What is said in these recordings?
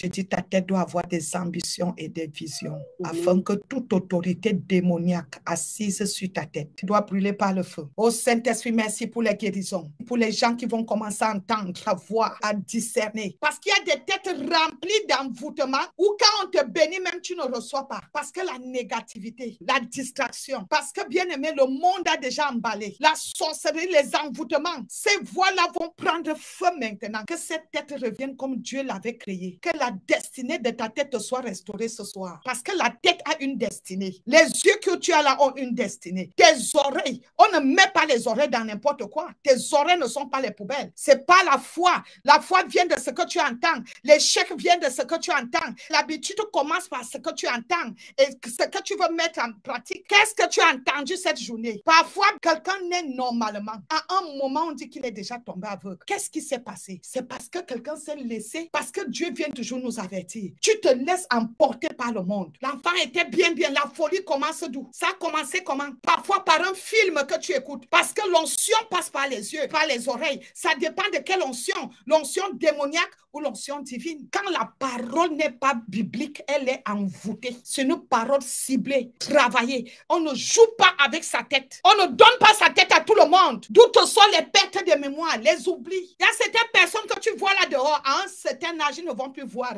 Je dis, ta tête doit avoir des ambitions et des visions, afin que toute autorité démoniaque assise sur ta tête doit brûler par le feu. Oh Saint-Esprit, merci pour les guérisons, pour les gens qui vont commencer à entendre, à voir, à discerner. Parce qu'il y a des têtes remplies d'envoûtement où quand on te bénit, même tu ne reçois pas. Parce que la négativité, la distraction, parce que bien aimé, le monde a déjà emballé. La sorcellerie, les envoûtements, ces voix-là vont prendre feu maintenant. Que cette tête revienne comme Dieu l'avait créée. Que la destinée de ta tête soit restaurée ce soir. Parce que la tête a une destinée. Les yeux que tu as là ont une destinée. Tes oreilles, on ne met pas les oreilles dans n'importe quoi. Tes oreilles ne sont pas les poubelles. C'est pas la foi. La foi vient de ce que tu entends. L'échec vient de ce que tu entends. L'habitude commence par ce que tu entends et ce que tu veux mettre en pratique. Qu'est-ce que tu as entendu cette journée? Parfois, quelqu'un naît normalement. À un moment, on dit qu'il est déjà tombé aveugle. Qu'est-ce qui s'est passé? C'est parce que quelqu'un s'est laissé, parce que Dieu vient toujours nous avertir. Tu te laisses emporter par le monde. L'enfant était bien. La folie commence d'où? Ça a commencé comment? Parfois par un film que tu écoutes. Parce que l'onction passe par les yeux, par les oreilles. Ça dépend de quelle onction. L'onction démoniaque ou l'onction divine. Quand la parole n'est pas biblique, elle est envoûtée. C'est une parole ciblée, travaillée. On ne joue pas avec sa tête. On ne donne pas sa tête à tout le monde. D'où sont les pertes de mémoire, les oublis. Il y a certaines personnes que tu vois là dehors, à un certain âge, ils ne vont plus voir,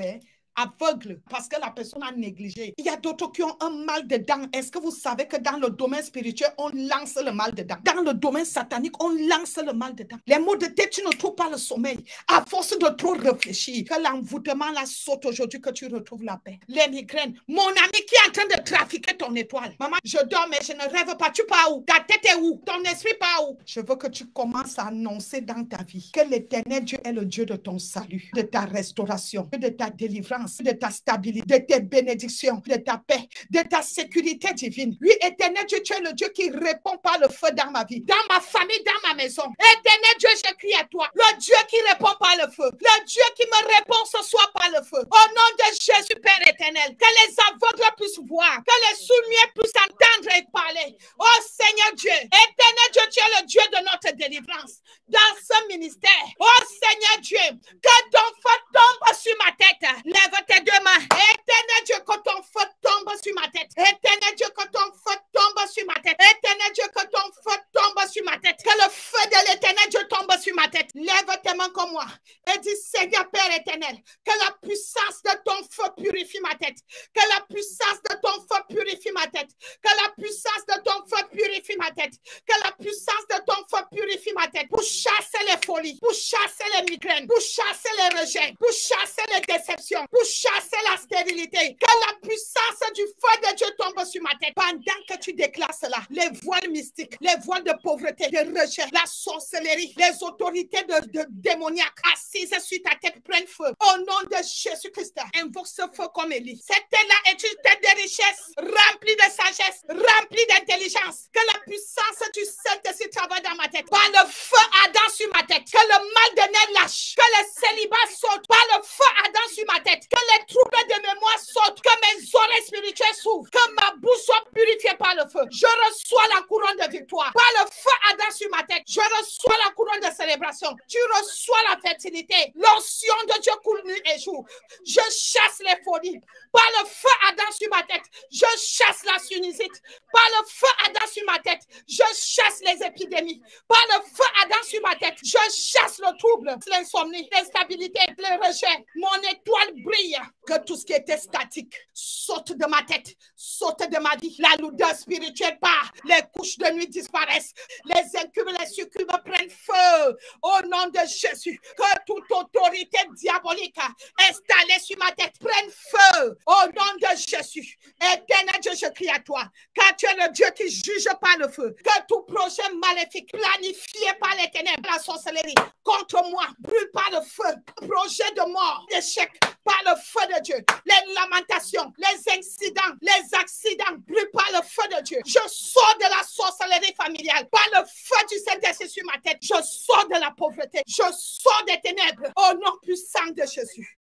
aveugle parce que la personne a négligé. Il y a d'autres qui ont un mal dedans. Est-ce que vous savez que dans le domaine spirituel, on lance le mal dedans? Dans le domaine satanique, on lance le mal dedans. Les maux de tête, tu ne trouves pas le sommeil. À force de trop réfléchir, que l'envoûtement la saute aujourd'hui, que tu retrouves la paix. Les migraines. Mon ami qui est en train de trafiquer ton étoile. Maman, je dors mais je ne rêve pas. Tu pars où? Ta tête est où? Ton esprit part où? Je veux que tu commences à annoncer dans ta vie que l'Éternel Dieu est le Dieu de ton salut, de ta restauration, de ta délivrance, de ta stabilité, de tes bénédictions, de ta paix, de ta sécurité divine. Oui, Éternel Dieu, tu es le Dieu qui répond par le feu dans ma vie, dans ma famille, dans ma maison. Éternel Dieu, je crie à toi, le Dieu qui répond par le feu, le Dieu qui me répond ce soir par le feu. Au nom de Jésus, Père éternel, que les aveugles puissent voir, que les sourds-muets puissent entendre et parler. Oh Seigneur Dieu, Éternel Dieu, tu es le Dieu de notre délivrance dans ce ministère. Oh Seigneur Dieu, que ton feu tombe sur ma tête. Lève tes deux mains. Éternel Dieu, que ton feu tombe sur ma tête. Éternel Dieu, que ton feu tombe sur ma tête. Éternel Dieu, que ton feu tombe sur ma tête. Que le feu de l'Éternel Dieu tombe sur ma tête. Lève tes mains comme moi et dis, Seigneur Père éternel, que la puissance de ton feu purifie ma tête. Que la puissance de ton feu purifie ma tête. Que la puissance de ton feu purifie ma tête. Que la puissance de ton feu purifie ma tête. Pour chasser les folies, pour chasser les migraines, pour chasser les rejets, pour chasser les déceptions, pour chasser la stérilité. Que la puissance du feu de Dieu tombe sur ma tête. Pendant que tu déclares cela, les voiles mystiques, les voiles de pauvreté, de rejet, la sorcellerie, les autorités de démoniaques assises sur ta tête prennent feu. Au nom de Jésus-Christ, invoque ce feu comme Élie. Cette tête-là est une tête de richesse, remplie de sagesse, remplie d'intelligence. Que la puissance du Saint-Esprit travaille dans ma tête. Par le feu ardent sur ma tête. Que le mal de nez lâche. Que le célibat saute. Par le feu ardent sur ma tête. Que les troubles de mémoire sautent. Que mes oreilles spirituelles s'ouvrent. Que ma bouche soit purifiée par le feu. Je reçois la couronne de victoire. Par le feu ardent sur ma tête. Je reçois la couronne de célébration. Tu reçois la fertilité. L'onction de Dieu coule nuit et jour. Je chasse les folies. Par le feu ardent sur ma tête. Je chasse la sinusite. Par le feu ardent sur ma tête. Je chasse les épidémies. Par le feu ardent sur ma tête. Je chasse le trouble, l'insomnie, l'instabilité, le rejet. Mon étoile brille. Que tout ce qui était statique saute de ma tête, saute de ma vie. La lourdeur spirituelle part. Les couches de nuit disparaissent. Les incubes, les succubes prennent feu. Au nom de Jésus, que toute autorité diabolique installée sur ma tête prenne feu. Au nom de Jésus, éternel Dieu, je crie à toi, car tu es le Dieu qui juge par le feu. Que tout projet maléfique planifié par les ténèbres, la sorcellerie, contre moi, brûle par le feu. Projet de mort, d'échec, par le feu de Dieu. Les lamentations, les incidents, les accidents, brûle par le feu de Dieu. Je sors de la sorcellerie familiale, par le feu du Saint-Esprit sur ma tête. Je sors de la pauvreté, je sors des ténèbres, au nom puissant de Jésus.